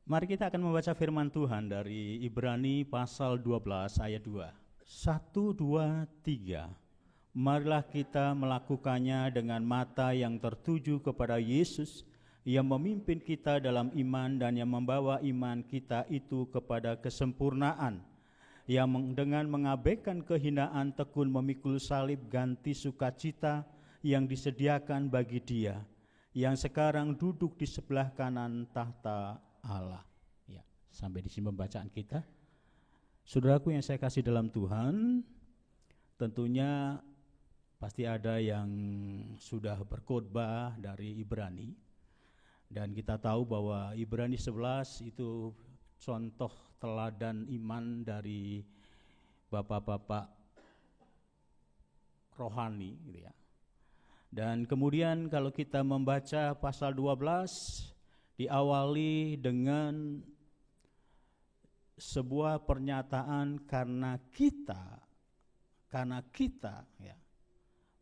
Mari kita akan membaca firman Tuhan dari Ibrani pasal 12 ayat 2. 1, 2, 3. Marilah kita melakukannya dengan mata yang tertuju kepada Yesus yang memimpin kita dalam iman dan yang membawa iman kita itu kepada kesempurnaan, yang dengan mengabaikan kehinaan tekun memikul salib ganti sukacita yang disediakan bagi Dia yang sekarang duduk di sebelah kanan tahta Allah. Ya, sampai di sini pembacaan kita. Saudaraku yang saya kasih dalam Tuhan, tentunya pasti ada yang sudah berkhotbah dari Ibrani, dan kita tahu bahwa Ibrani 11 itu contoh teladan iman dari bapak-bapak rohani gitu ya. Dan kemudian kalau kita membaca pasal 12 diawali dengan sebuah pernyataan karena kita ya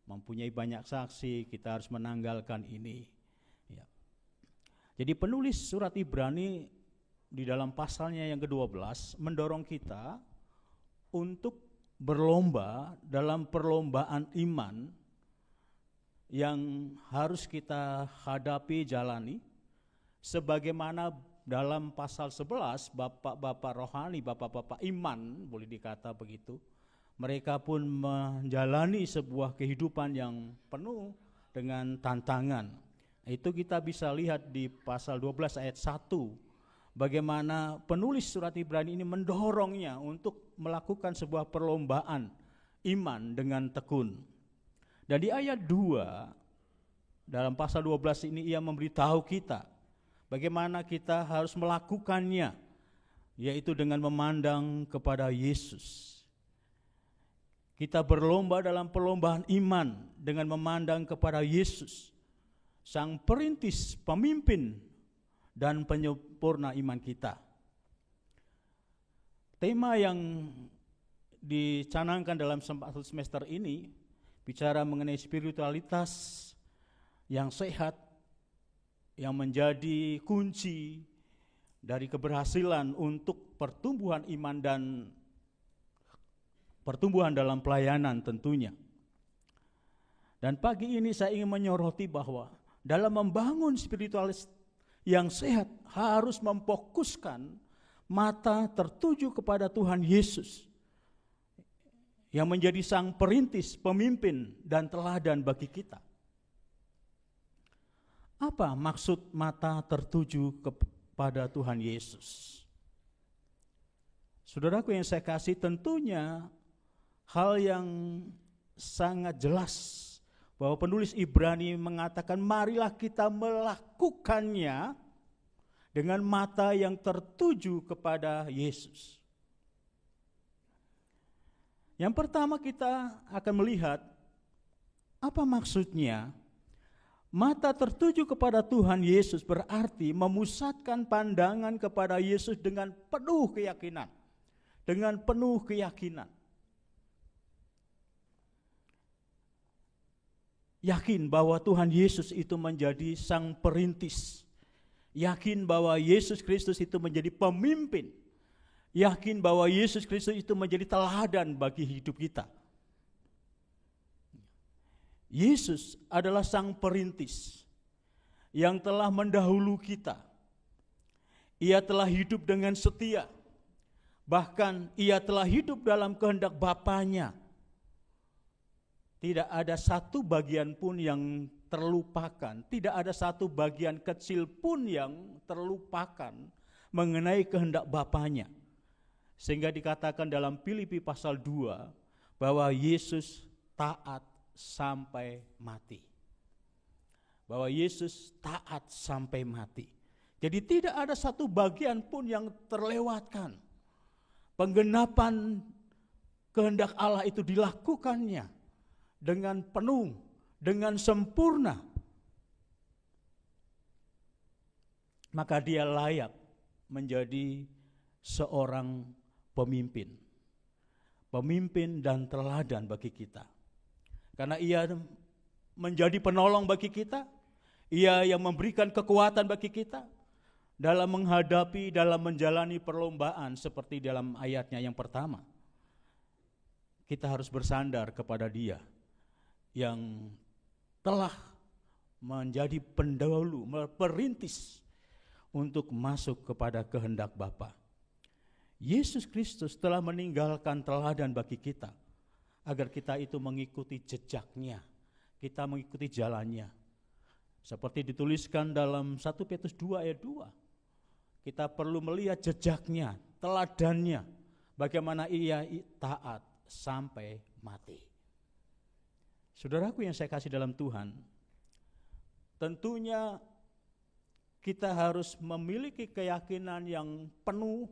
mempunyai banyak saksi, kita harus menanggalkan ini ya. Jadi penulis surat Ibrani di dalam pasalnya yang ke-12 mendorong kita untuk berlomba dalam perlombaan iman yang harus kita hadapi, jalani, sebagaimana dalam pasal 11 bapak-bapak rohani, bapak-bapak iman, boleh dikata begitu, mereka pun menjalani sebuah kehidupan yang penuh dengan tantangan. Itu kita bisa lihat di pasal 12 ayat 1, bagaimana penulis surat Ibrani ini mendorongnya untuk melakukan sebuah perlombaan iman dengan tekun. Dan di ayat 2, dalam pasal 12 ini ia memberitahu kita bagaimana kita harus melakukannya, yaitu dengan memandang kepada Yesus. Kita berlomba dalam perlombaan iman dengan memandang kepada Yesus, Sang Perintis, Pemimpin, dan Penyempurna iman kita. Tema yang dicanangkan dalam satu semester ini bicara mengenai spiritualitas yang sehat, yang menjadi kunci dari keberhasilan untuk pertumbuhan iman dan pertumbuhan dalam pelayanan tentunya. Dan pagi ini saya ingin menyoroti bahwa dalam membangun spiritualitas yang sehat harus memfokuskan mata tertuju kepada Tuhan Yesus yang menjadi Sang Perintis, Pemimpin, dan teladan bagi kita. Apa maksud mata tertuju kepada Tuhan Yesus? Saudaraku yang saya kasih, tentunya hal yang sangat jelas bahwa penulis Ibrani mengatakan marilah kita melakukannya dengan mata yang tertuju kepada Yesus. Yang pertama kita akan melihat apa maksudnya. Mata tertuju kepada Tuhan Yesus berarti memusatkan pandangan kepada Yesus dengan penuh keyakinan. Dengan penuh keyakinan. Yakin bahwa Tuhan Yesus itu menjadi Sang Perintis. Yakin bahwa Yesus Kristus itu menjadi pemimpin. Yakin bahwa Yesus Kristus itu menjadi teladan bagi hidup kita. Yesus adalah Sang Perintis yang telah mendahulu kita. Ia telah hidup dengan setia. Bahkan ia telah hidup dalam kehendak Bapanya. Tidak ada satu bagian pun yang terlupakan. Tidak ada satu bagian kecil pun yang terlupakan mengenai kehendak Bapanya. Sehingga dikatakan dalam Filipi pasal 2 bahwa Yesus taat sampai mati. Bahwa Yesus taat sampai mati. Jadi tidak ada satu bagian pun yang terlewatkan. Penggenapan kehendak Allah itu dilakukannya dengan penuh, dengan sempurna. Maka dia layak menjadi seorang pemimpin. Pemimpin dan teladan bagi kita. Karena ia menjadi penolong bagi kita, ia yang memberikan kekuatan bagi kita, dalam menghadapi, dalam menjalani perlombaan seperti dalam ayatnya yang pertama. Kita harus bersandar kepada Dia yang telah menjadi pendahulu, perintis untuk masuk kepada kehendak Bapa. Yesus Kristus telah meninggalkan teladan bagi kita, agar kita itu mengikuti jejaknya, kita mengikuti jalannya. Seperti dituliskan dalam 1 Petrus 2 ayat 2. Kita perlu melihat jejaknya, teladannya, bagaimana ia taat sampai mati. Saudaraku yang saya kasih dalam Tuhan, tentunya kita harus memiliki keyakinan yang penuh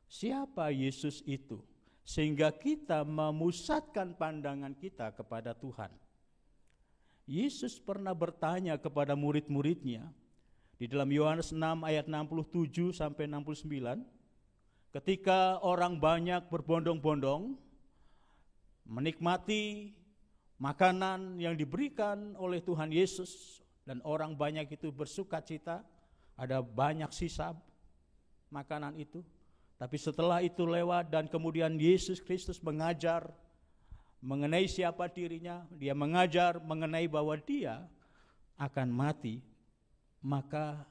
siapa Yesus itu, sehingga kita memusatkan pandangan kita kepada Tuhan. Yesus pernah bertanya kepada murid-muridnya, di dalam Yohanes 6 ayat 67 sampai 69, ketika orang banyak berbondong-bondong menikmati makanan yang diberikan oleh Tuhan Yesus, dan orang banyak itu bersukacita, ada banyak sisa makanan itu. Tapi setelah itu lewat dan kemudian Yesus Kristus mengajar mengenai siapa dirinya, dia mengajar mengenai bahwa dia akan mati, maka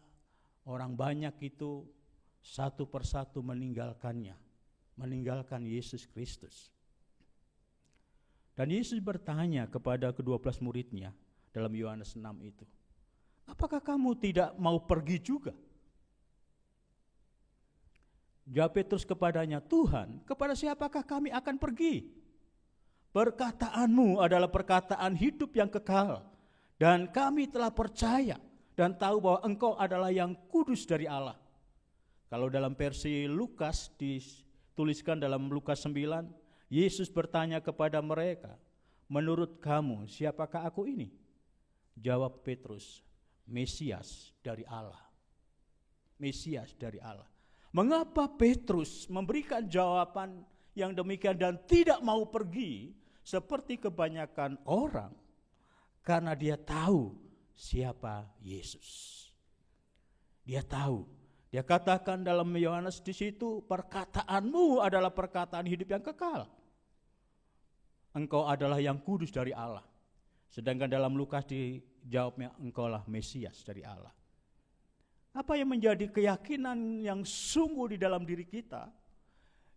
orang banyak itu satu persatu meninggalkannya, meninggalkan Yesus Kristus. Dan Yesus bertanya kepada ke-12 muridnya dalam Yohanes 6 itu, apakah kamu tidak mau pergi juga? Jawab Petrus kepadanya, Tuhan, kepada siapakah kami akan pergi? Perkataanmu adalah perkataan hidup yang kekal, dan kami telah percaya dan tahu bahwa Engkau adalah yang kudus dari Allah. Kalau dalam versi Lukas dituliskan dalam Lukas 9, Yesus bertanya kepada mereka, menurut kamu siapakah aku ini? Jawab Petrus, Mesias dari Allah. Mesias dari Allah. Mengapa Petrus memberikan jawaban yang demikian dan tidak mau pergi seperti kebanyakan orang? Karena dia tahu siapa Yesus. Dia tahu. Dia katakan dalam Yohanes di situ, perkataanmu adalah perkataan hidup yang kekal. Engkau adalah yang kudus dari Allah. Sedangkan dalam Lukas dijawabnya, engkaulah Mesias dari Allah. Apa yang menjadi keyakinan yang sungguh di dalam diri kita,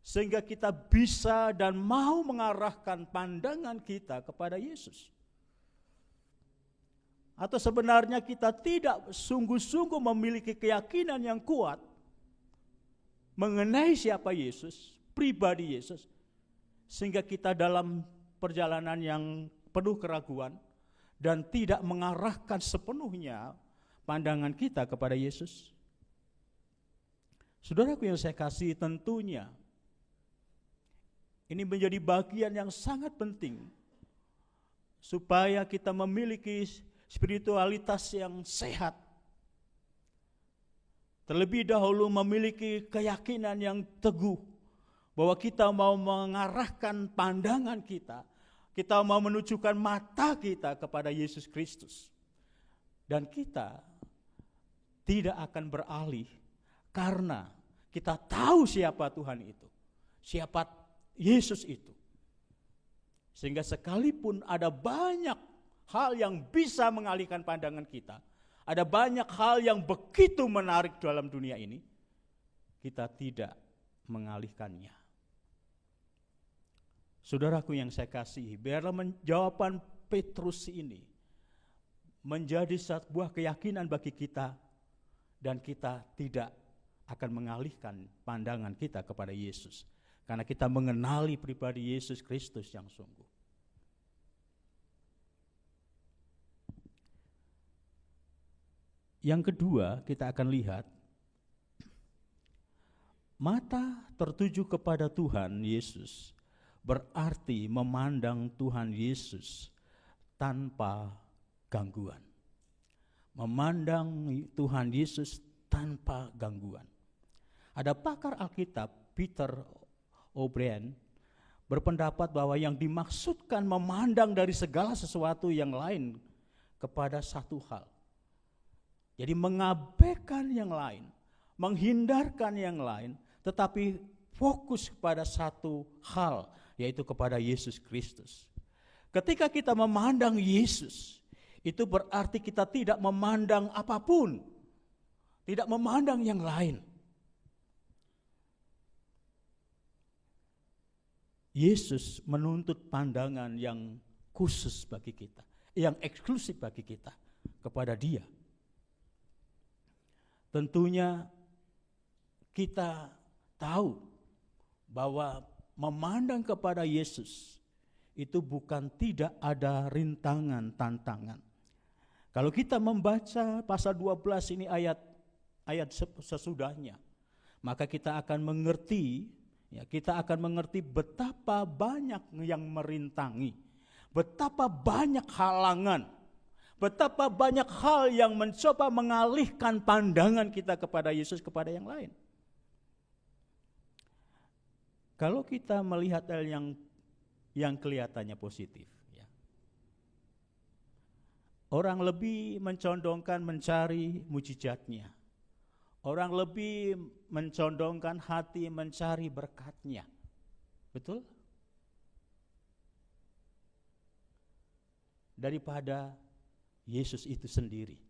sehingga kita bisa dan mau mengarahkan pandangan kita kepada Yesus? Atau sebenarnya kita tidak sungguh-sungguh memiliki keyakinan yang kuat mengenai siapa Yesus, pribadi Yesus, sehingga kita dalam perjalanan yang penuh keraguan dan tidak mengarahkan sepenuhnya pandangan kita kepada Yesus. Saudaraku yang saya kasih, tentunya ini menjadi bagian yang sangat penting supaya kita memiliki spiritualitas yang sehat. Terlebih dahulu memiliki keyakinan yang teguh bahwa kita mau mengarahkan pandangan kita mau menunjukkan mata kita kepada Yesus Kristus. Dan kita tidak akan beralih karena kita tahu siapa Tuhan itu, siapa Yesus itu. Sehingga sekalipun ada banyak hal yang bisa mengalihkan pandangan kita, ada banyak hal yang begitu menarik dalam dunia ini, kita tidak mengalihkannya. Saudaraku yang saya kasihi, biarlah jawaban Petrus ini menjadi sebuah keyakinan bagi kita, dan kita tidak akan mengalihkan pandangan kita kepada Yesus, karena kita mengenali pribadi Yesus Kristus yang sungguh. Yang kedua, kita akan lihat mata tertuju kepada Tuhan Yesus berarti memandang Tuhan Yesus tanpa gangguan. Memandang Tuhan Yesus tanpa gangguan. Ada pakar Alkitab, Peter O'Brien, berpendapat bahwa yang dimaksudkan memandang dari segala sesuatu yang lain kepada satu hal. Jadi mengabaikan yang lain, menghindarkan yang lain, tetapi fokus kepada satu hal, yaitu kepada Yesus Kristus. Ketika kita memandang Yesus, itu berarti kita tidak memandang apapun, tidak memandang yang lain. Yesus menuntut pandangan yang khusus bagi kita, yang eksklusif bagi kita, kepada Dia. Tentunya kita tahu bahwa memandang kepada Yesus itu bukan tidak ada rintangan, tantangan. Kalau kita membaca pasal 12 ini ayat sesudahnya, maka kita akan mengerti, kita akan mengerti betapa banyak yang merintangi, betapa banyak halangan, betapa banyak hal yang mencoba mengalihkan pandangan kita kepada Yesus, kepada yang lain. Kalau kita melihat hal yang kelihatannya positif, orang lebih mencondongkan mencari mujizatnya. Orang lebih mencondongkan hati mencari berkat-Nya. Betul? Daripada Yesus itu sendiri.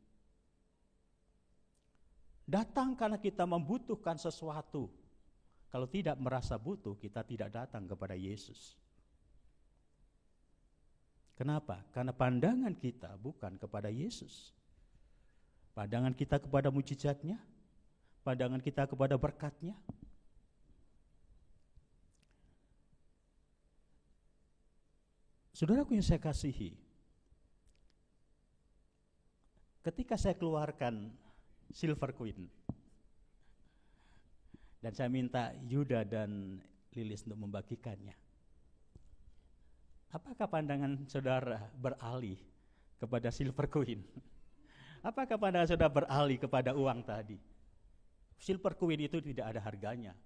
Datang karena kita membutuhkan sesuatu. Kalau tidak merasa butuh, kita tidak datang kepada Yesus. Kenapa? Karena pandangan kita bukan kepada Yesus. Pandangan kita kepada mujizat-Nya, pandangan kita kepada berkat-Nya. Saudaraku yang saya kasihi, ketika saya keluarkan silver coin, dan saya minta Yuda dan Lilis untuk membagikannya, apakah pandangan saudara beralih kepada silver coin? Apakah pandangan saudara beralih kepada uang tadi? Silver coin itu tidak ada harganya.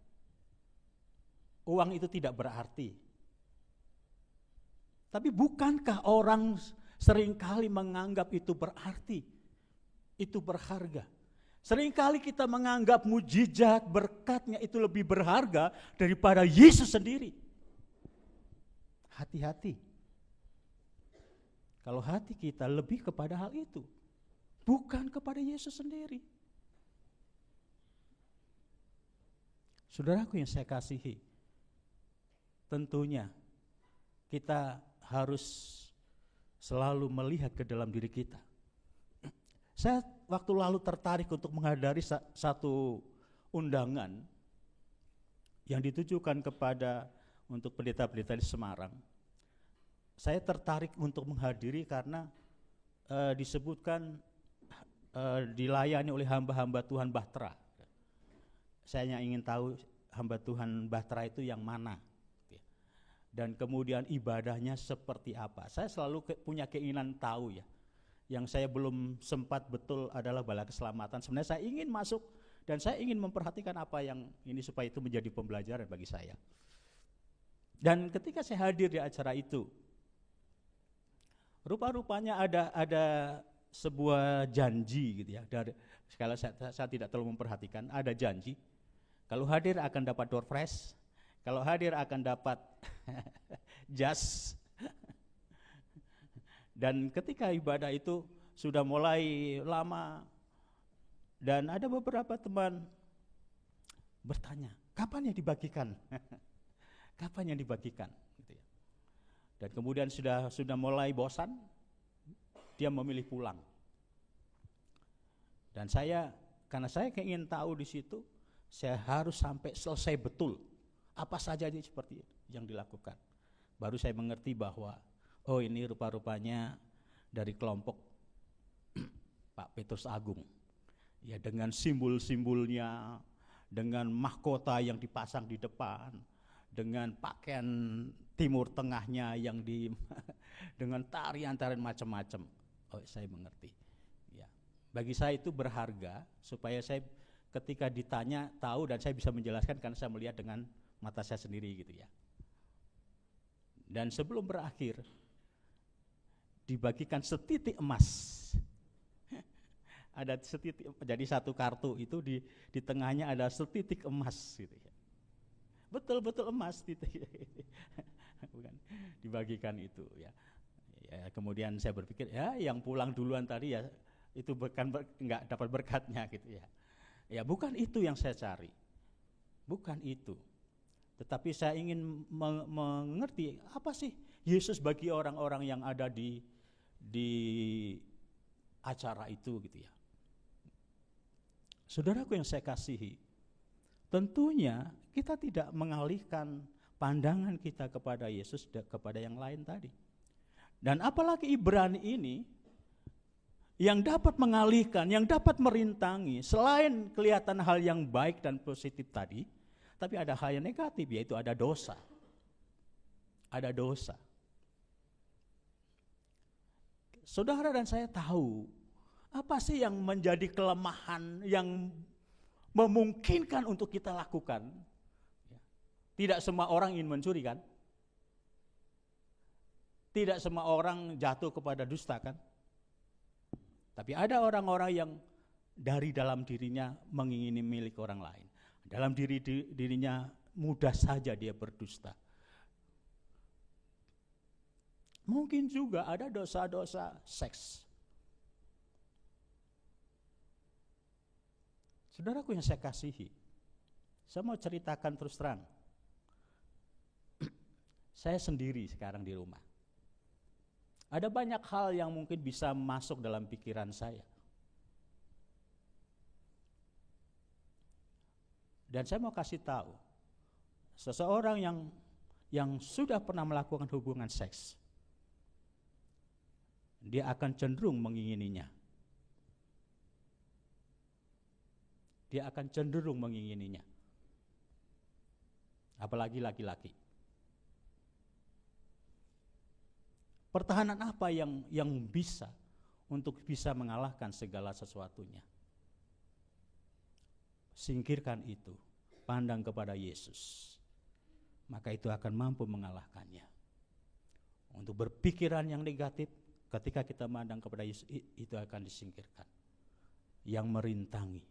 Uang itu tidak berarti. Tapi bukankah orang seringkali menganggap itu berarti? Itu berharga. Seringkali kita menganggap mujizat, berkat-Nya itu lebih berharga daripada Yesus sendiri. Hati-hati. Kalau hati kita lebih kepada hal itu, bukan kepada Yesus sendiri. Saudaraku yang saya kasihi, tentunya kita harus selalu melihat ke dalam diri kita. Saya waktu lalu tertarik untuk menghadiri satu undangan yang ditujukan kepada untuk pendeta-pendeta di Semarang. Saya tertarik untuk menghadiri karena disebutkan dilayani oleh hamba-hamba Tuhan Bahtera. Saya ingin tahu hamba Tuhan Bahtera itu yang mana, dan kemudian ibadahnya seperti apa. Saya selalu punya keinginan tahu ya. Yang saya belum sempat betul adalah bala keselamatan. Sebenarnya saya ingin masuk dan saya ingin memperhatikan apa yang ini supaya itu menjadi pembelajaran bagi saya. Dan ketika saya hadir di acara itu, rupa-rupanya ada sebuah janji gitu ya. Kalau saya tidak terlalu memperhatikan, ada janji. Kalau hadir akan dapat door prize, kalau hadir akan dapat jas. Dan ketika ibadah itu sudah mulai lama, dan ada beberapa teman bertanya, kapan yang dibagikan? Kapan yang dibagikan? Gitu ya. Dan kemudian sudah mulai bosan, dia memilih pulang. Dan karena saya ingin tahu di situ, saya harus sampai selesai betul apa saja ini seperti yang dilakukan. Baru saya mengerti bahwa oh ini rupa-rupanya dari kelompok Pak Petrus Agung. Ya, dengan simbol-simbolnya, dengan mahkota yang dipasang di depan, dengan pakaian Timur Tengahnya yang dengan tarian-tarian macam-macam. Oh, saya mengerti. Ya. Bagi saya itu berharga supaya saya ketika ditanya tahu dan saya bisa menjelaskan karena saya melihat dengan mata saya sendiri gitu ya. Dan sebelum berakhir dibagikan setitik emas. ada setitik, jadi satu kartu itu di tengahnya ada setitik emas gitu ya. Betul-betul emas titik. Bukan dibagikan itu ya. Ya, kemudian saya berpikir ya yang pulang duluan tadi ya itu bukan enggak dapat berkatnya gitu ya. Ya bukan itu yang saya cari. Bukan itu. Tetapi saya ingin mengerti apa sih Yesus bagi orang-orang yang ada di acara itu gitu ya. Saudaraku yang saya kasihi, tentunya kita tidak mengalihkan pandangan kita kepada Yesus kepada yang lain tadi. Dan apalagi Ibrani ini yang dapat mengalihkan, yang dapat merintangi, selain kelihatan hal yang baik dan positif tadi, tapi ada hal yang negatif, yaitu ada dosa. Ada dosa. Saudara dan saya tahu, apa sih yang menjadi kelemahan yang memungkinkan untuk kita lakukan? Tidak semua orang ingin mencuri kan? Tidak semua orang jatuh kepada dusta kan? Tapi ada orang-orang yang dari dalam dirinya mengingini milik orang lain. Dalam dirinya mudah saja dia berdusta. Mungkin juga ada dosa-dosa seks. Saudaraku yang saya kasihi, saya mau ceritakan terus terang. Saya sendiri sekarang di rumah. Ada banyak hal yang mungkin bisa masuk dalam pikiran saya. Dan saya mau kasih tahu, seseorang yang sudah pernah melakukan hubungan seks, dia akan cenderung mengingininya. Dia akan cenderung mengingininya. Apalagi laki-laki. Pertahanan apa yang bisa untuk bisa mengalahkan segala sesuatunya? Singkirkan itu, pandang kepada Yesus, maka itu akan mampu mengalahkannya. Untuk berpikiran yang negatif, ketika kita memandang kepada Yesus, itu akan disingkirkan. Yang merintangi.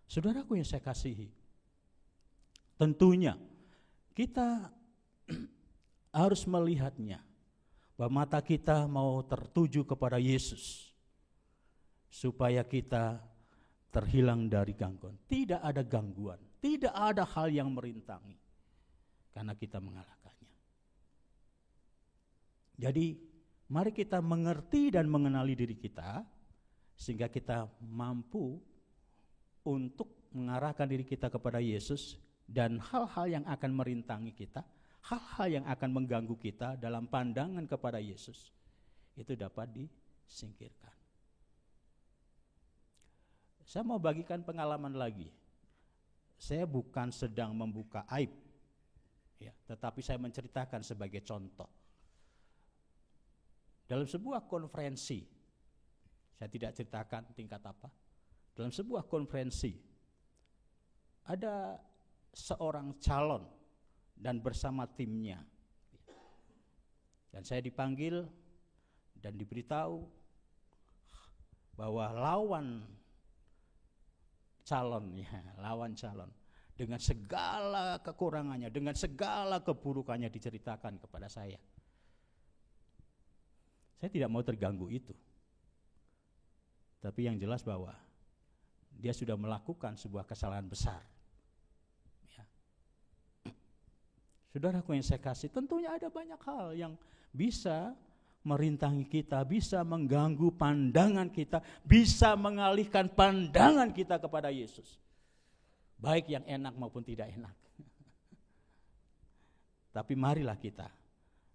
Saudaraku yang saya kasihi, tentunya kita harus melihatnya, bahwa mata kita mau tertuju kepada Yesus, supaya kita terhilang dari gangguan. Tidak ada gangguan, tidak ada hal yang merintangi, karena kita mengalahkannya. Jadi mari kita mengerti dan mengenali diri kita, sehingga kita mampu untuk mengarahkan diri kita kepada Yesus, dan hal-hal yang akan merintangi kita, hal-hal yang akan mengganggu kita dalam pandangan kepada Yesus, itu dapat disingkirkan. Saya mau bagikan pengalaman lagi. Saya bukan sedang membuka aib, ya, tetapi saya menceritakan sebagai contoh. Dalam sebuah konferensi, saya tidak ceritakan tingkat apa, dalam sebuah konferensi, ada seorang calon dan bersama timnya. Dan saya dipanggil dan diberitahu bahwa lawan calon dengan segala kekurangannya, dengan segala keburukannya diceritakan kepada saya. Saya tidak mau terganggu itu. Tapi yang jelas bahwa dia sudah melakukan sebuah kesalahan besar. Ya. Saudaraku yang saya kasih, tentunya ada banyak hal yang bisa merintangi kita, bisa mengganggu pandangan kita, bisa mengalihkan pandangan kita kepada Yesus. Baik yang enak maupun tidak enak. Tapi marilah kita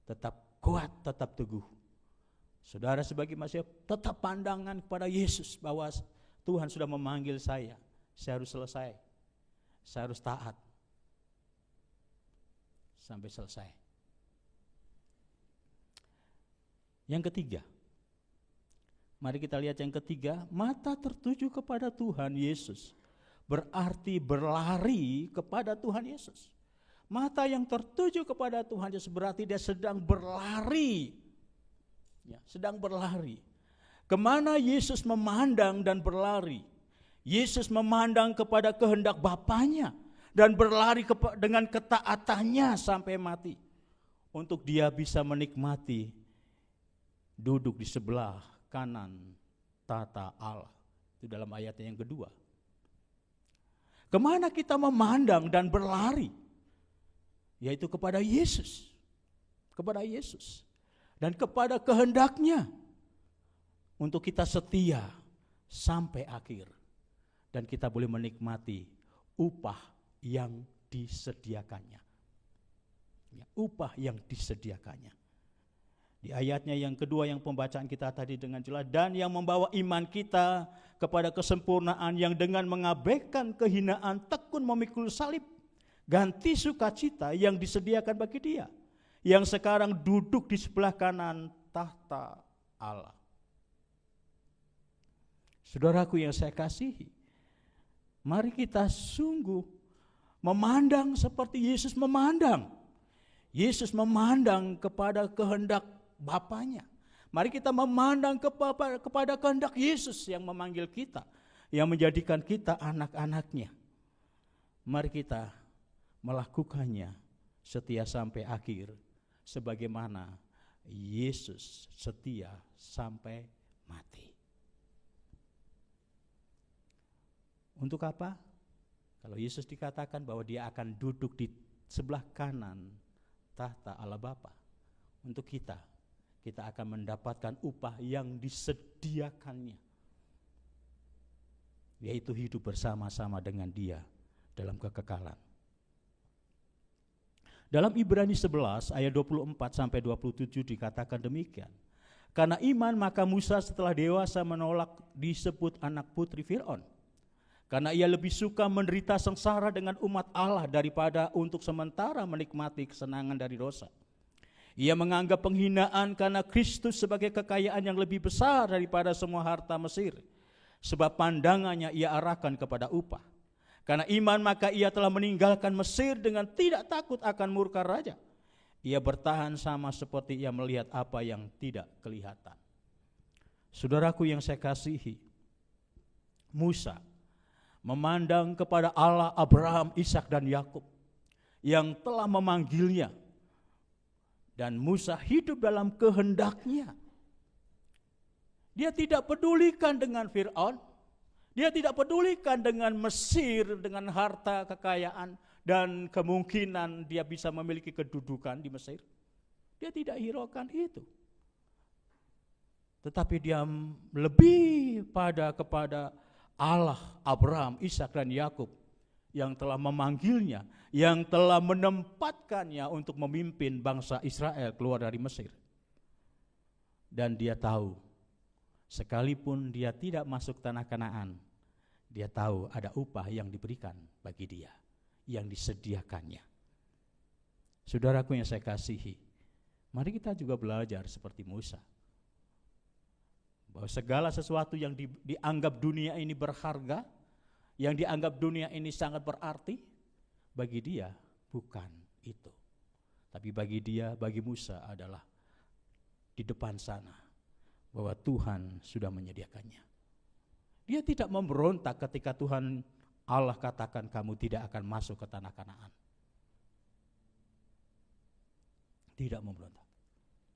tetap kuat, tetap teguh. Saudara sebagai manusia tetap pandangan kepada Yesus, bahwa Tuhan sudah memanggil saya harus selesai, saya harus taat sampai selesai. Yang ketiga, mari kita lihat yang ketiga, mata tertuju kepada Tuhan Yesus, berarti berlari kepada Tuhan Yesus. Mata yang tertuju kepada Tuhan Yesus berarti dia sedang berlari, ya, sedang berlari. Kemana Yesus memandang dan berlari? Yesus memandang kepada kehendak Bapanya dan berlari dengan ketaatannya sampai mati. Untuk dia bisa menikmati duduk di sebelah kanan tata Allah. Itu dalam ayatnya yang kedua. Kemana kita memandang dan berlari? Yaitu kepada Yesus. Kepada Yesus. Dan kepada kehendaknya. Untuk kita setia sampai akhir. Dan kita boleh menikmati upah yang disediakannya. Ya, upah yang disediakannya. Di ayatnya yang kedua yang pembacaan kita tadi dengan jelas, dan yang membawa iman kita kepada kesempurnaan yang dengan mengabaikan kehinaan tekun memikul salib, ganti sukacita yang disediakan bagi dia, yang sekarang duduk di sebelah kanan tahta Allah. Saudaraku yang saya kasihi, mari kita sungguh memandang seperti Yesus memandang. Yesus memandang kepada kehendak Bapanya. Mari kita memandang kepada kehendak Yesus yang memanggil kita, yang menjadikan kita anak-anaknya. Mari kita melakukannya setia sampai akhir, sebagaimana Yesus setia sampai mati. Untuk apa? Kalau Yesus dikatakan bahwa dia akan duduk di sebelah kanan tahta Allah Bapa, untuk kita akan mendapatkan upah yang disediakannya, yaitu hidup bersama-sama dengan dia dalam kekekalan. Dalam Ibrani 11 ayat 24 sampai 27 dikatakan demikian. Karena iman maka Musa setelah dewasa menolak disebut anak putri Fir'aun. Karena ia lebih suka menderita sengsara dengan umat Allah daripada untuk sementara menikmati kesenangan dari dosa. Ia menganggap penghinaan karena Kristus sebagai kekayaan yang lebih besar daripada semua harta Mesir. Sebab pandangannya ia arahkan kepada upah. Karena iman maka ia telah meninggalkan Mesir dengan tidak takut akan murka raja. Ia bertahan sama seperti ia melihat apa yang tidak kelihatan. Saudaraku yang saya kasihi, Musa memandang kepada Allah Abraham, Ishak dan Yakub yang telah memanggilnya, dan Musa hidup dalam kehendaknya. Dia tidak pedulikan dengan Fir'aun, dia tidak pedulikan dengan Mesir, dengan harta kekayaan dan kemungkinan dia bisa memiliki kedudukan di Mesir. Dia tidak hiraukan itu. Tetapi dia lebih kepada Allah, Abraham, Ishak dan Yakub yang telah memanggilnya, yang telah menempatkannya untuk memimpin bangsa Israel keluar dari Mesir. Dan dia tahu, sekalipun dia tidak masuk tanah Kanaan, dia tahu ada upah yang diberikan bagi dia, yang disediakannya. Saudaraku yang saya kasihi, mari kita juga belajar seperti Musa. Bahwa segala sesuatu yang dianggap dunia ini berharga, yang dianggap dunia ini sangat berarti, bagi dia bukan itu. Tapi bagi dia, bagi Musa adalah di depan sana, bahwa Tuhan sudah menyediakannya. Dia tidak memberontak ketika Tuhan Allah katakan kamu tidak akan masuk ke tanah Kanaan. Tidak memberontak.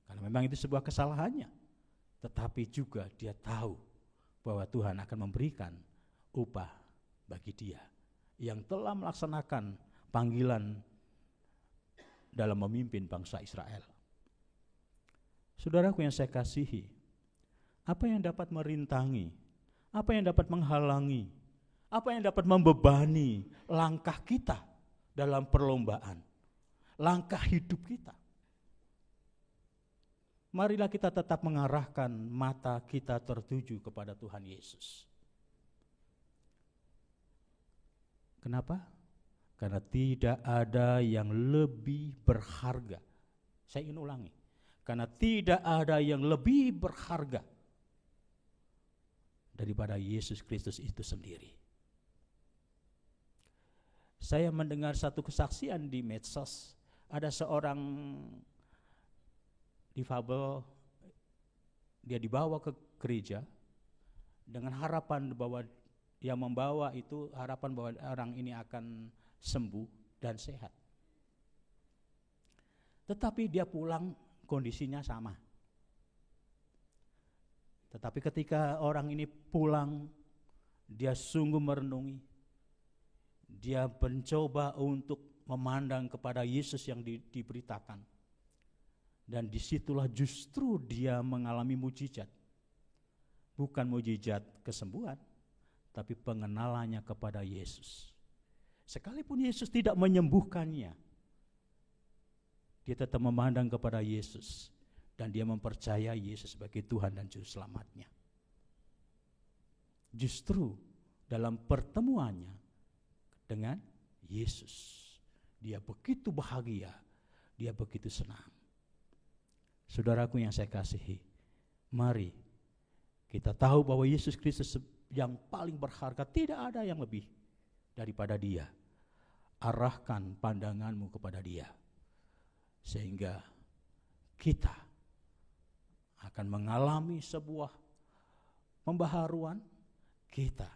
Karena memang itu sebuah kesalahannya. Tetapi juga dia tahu bahwa Tuhan akan memberikan upah bagi dia yang telah melaksanakan panggilan dalam memimpin bangsa Israel. Saudaraku yang saya kasihi, apa yang dapat merintangi, apa yang dapat menghalangi, apa yang dapat membebani langkah kita dalam perlombaan, langkah hidup kita? Marilah kita tetap mengarahkan mata kita tertuju kepada Tuhan Yesus. Kenapa? Karena tidak ada yang lebih berharga. Saya ingin ulangi. Karena tidak ada yang lebih berharga daripada Yesus Kristus itu sendiri. Saya mendengar satu kesaksian di medsos. Ada seorang difabel, dia dibawa gereja dengan harapan bahwa yang membawa itu harapan bahwa orang ini akan sembuh dan sehat. Tetapi dia pulang kondisinya sama. Tetapi ketika orang ini pulang, dia sungguh merenungi. Dia mencoba untuk memandang kepada Yesus yang diberitakan. Dan disitulah justru dia mengalami mujizat. Bukan mujizat kesembuhan, tapi pengenalannya kepada Yesus. Sekalipun Yesus tidak menyembuhkannya, dia tetap memandang kepada Yesus. Dan dia mempercayai Yesus sebagai Tuhan dan Juru Selamatnya. Justru dalam pertemuannya dengan Yesus, dia begitu bahagia, dia begitu senang. Saudaraku yang saya kasihi, mari kita tahu bahwa Yesus Kristus yang paling berharga, tidak ada yang lebih daripada Dia. Arahkan pandanganmu kepada Dia, sehingga kita akan mengalami sebuah pembaharuan, kita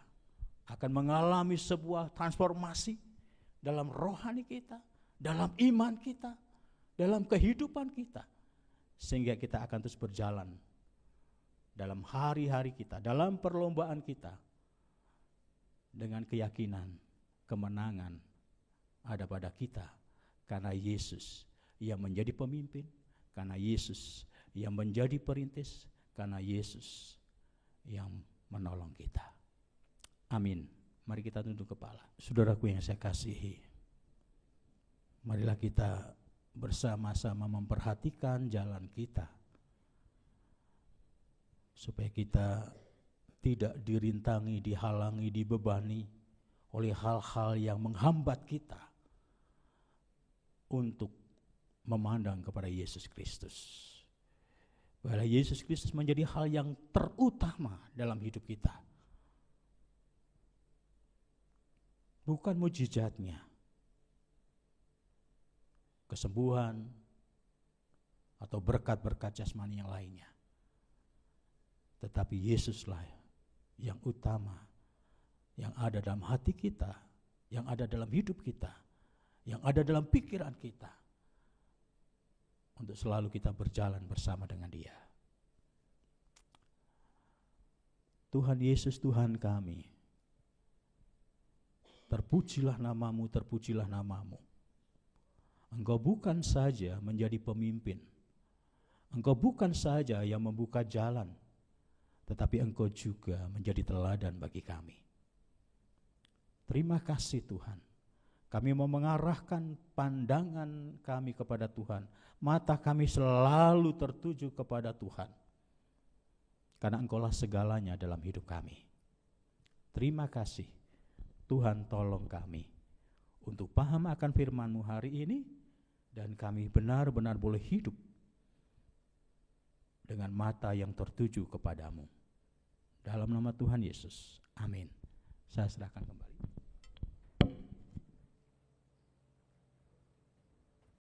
akan mengalami sebuah transformasi dalam rohani kita, dalam iman kita, dalam kehidupan kita, sehingga kita akan terus berjalan dalam hari-hari kita, dalam perlombaan kita, dengan keyakinan kemenangan ada pada kita, karena Yesus yang menjadi pemimpin, karena Yesus yang menjadi perintis, karena Yesus yang menolong kita. Amin. Mari kita tunduk kepala. Saudaraku yang saya kasihi, marilah kita bersama-sama memperhatikan jalan kita, supaya kita tidak dirintangi, dihalangi, dibebani oleh hal-hal yang menghambat kita untuk memandang kepada Yesus Kristus. Bahwa Yesus Kristus menjadi hal yang terutama dalam hidup kita. Bukan mujizatnya, kesembuhan, atau berkat-berkat jasmani yang lainnya. Tetapi Yesuslah yang utama, yang ada dalam hati kita, yang ada dalam hidup kita, yang ada dalam pikiran kita, untuk selalu kita berjalan bersama dengan Dia. Tuhan Yesus, Tuhan kami, terpujilah namamu, terpujilah namamu. Engkau bukan saja menjadi pemimpin, Engkau bukan saja yang membuka jalan, tetapi Engkau juga menjadi teladan bagi kami. Terima kasih Tuhan. Kami mau mengarahkan pandangan kami kepada Tuhan. Mata kami selalu tertuju kepada Tuhan. Karena Engkaulah segalanya dalam hidup kami. Terima kasih. Tuhan tolong kami untuk paham akan firman-Mu hari ini, dan kami benar-benar boleh hidup dengan mata yang tertuju kepadamu. Dalam nama Tuhan Yesus. Amin. Saya serahkan kembali.